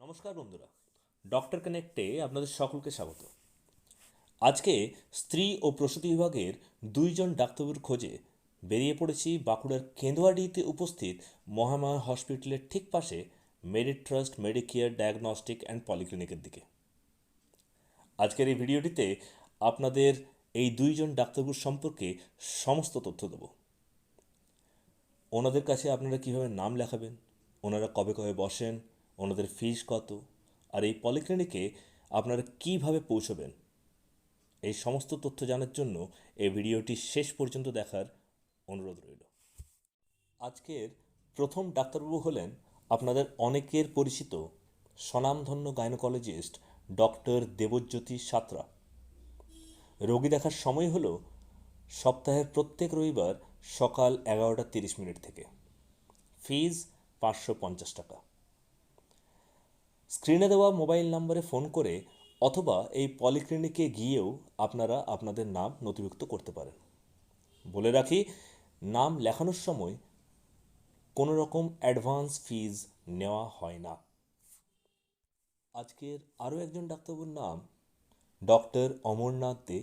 নমস্কার বন্ধুরা, ডক্টর কানেক্টে আপনাদের সকলকে স্বাগত। আজকে স্ত্রী ও প্রসূতি বিভাগের দুইজন ডাক্তারবাবুর খোঁজে বেরিয়ে পড়েছি বাঁকুড়ার কেন্দুয়াডিতে উপস্থিত মহামায়া হসপিটালের ঠিক পাশে মেডিট ট্রাস্ট মেডিকেয়ার ডায়াগনস্টিক অ্যান্ড পলিক্লিনিকের দিকে। আজকের এই ভিডিওটিতে আপনাদের এই দুইজন ডাক্তারবাবুর সম্পর্কে সমস্ত তথ্য দেব। ওনাদের কাছে আপনারা কীভাবে নাম লেখাবেন, ওনারা কবে কবে বসেন, ওনাদের ফিস কত, আর এই পলিক্লিনিকে আপনারা কীভাবে পৌঁছবেন, এই সমস্ত তথ্য জানার জন্য এই ভিডিওটি শেষ পর্যন্ত দেখার অনুরোধ রইল। আজকের প্রথম ডাক্তারবাবু হলেন আপনাদের অনেকের পরিচিত স্বনামধন্য গাইনোকোলজিস্ট ডক্টর দেবজ্যোতি সাঁতরা। রোগী দেখার সময় হলো সপ্তাহের প্রত্যেক রবিবার সকাল 11:30 থেকে। ফিজ 550 টাকা। স্ক্রিনে দেওয়া মোবাইল নম্বরে ফোন করে অথবা এই পলিক্লিনিকে গিয়েও আপনারা আপনাদের নাম নথিভুক্ত করতে পারেন। বলে রাখি, নাম লেখানোর সময় কোনো রকম অ্যাডভান্স ফিজ নেওয়া হয় না। আজকের আরও একজন ডাক্তারবাবুর নাম ডক্টর অমরনাথ দে।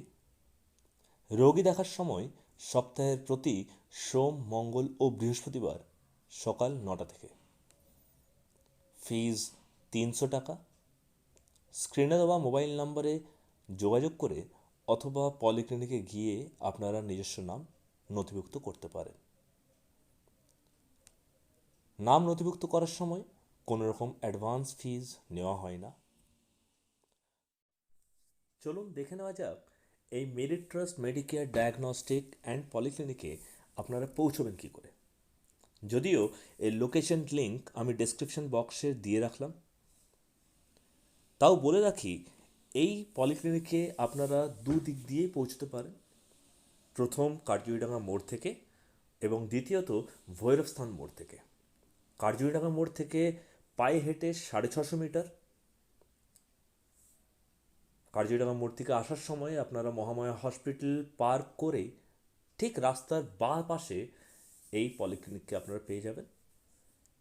রোগী দেখার সময় সপ্তাহের প্রতি সোম, মঙ্গল ও বৃহস্পতিবার সকাল 9টা থেকে। ফিজ 300 টাকা। স্ক্রিনে দেওয়া মোবাইল নম্বরে যোগাযোগ করে অথবা পলিক্লিনিকে গিয়ে আপনারা নিজস্ব নাম নথিভুক্ত করতে পারেন। নাম নথিভুক্ত করার সময় কোনো রকম অ্যাডভান্স ফিজ নেওয়া হয় না। চলুন দেখে নেওয়া যাক এই মেডিট ট্রাস্ট মেডিকেয়ার ডায়াগনস্টিক অ্যান্ড পলিক্লিনিকে আপনারা পৌঁছবেন কী করে। যদিও এর লোকেশন লিঙ্ক আমি ডেসক্রিপশন বক্সে দিয়ে রাখলাম, তাও বলে রাখি এই পলিক্লিনিকে আপনারা দুদিক দিয়েই পৌঁছতে পারেন। প্রথম কার্জুইডাঙ্গা মোড় থেকে এবং দ্বিতীয়ত ভৈরবস্থান মোড় থেকে। কার্জুইডাঙ্গা মোড় থেকে পায়ে হেঁটে 650 মিটার। কার্জুইডাঙ্গা মোড় থেকে আসার সময় আপনারা মহামায়া হসপিটাল পার করেই ঠিক রাস্তার বাঁ পাশে এই পলিক্লিনিককে আপনারা পেয়ে যাবেন।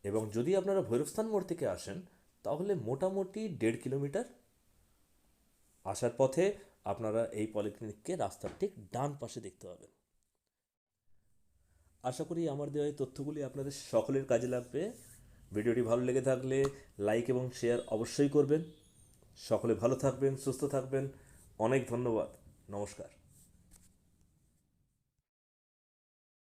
এবং যদি আপনারা ভৈরবস্থান মোড় থেকে আসেন তাহলে মোটামুটি 1.5 কিলোমিটার আসার পথে আপনারা এই পলিক্লিনিককে রাস্তার ঠিক ডান পাশে দেখতে পাবেন। আশা করি আমার দেওয়া এই তথ্যগুলি আপনাদের সকলের কাজে লাগবে। ভিডিওটি ভালো লেগে থাকলে লাইক এবং শেয়ার অবশ্যই করবেন। সকলে ভালো থাকবেন, সুস্থ থাকবেন। অনেক ধন্যবাদ। নমস্কার।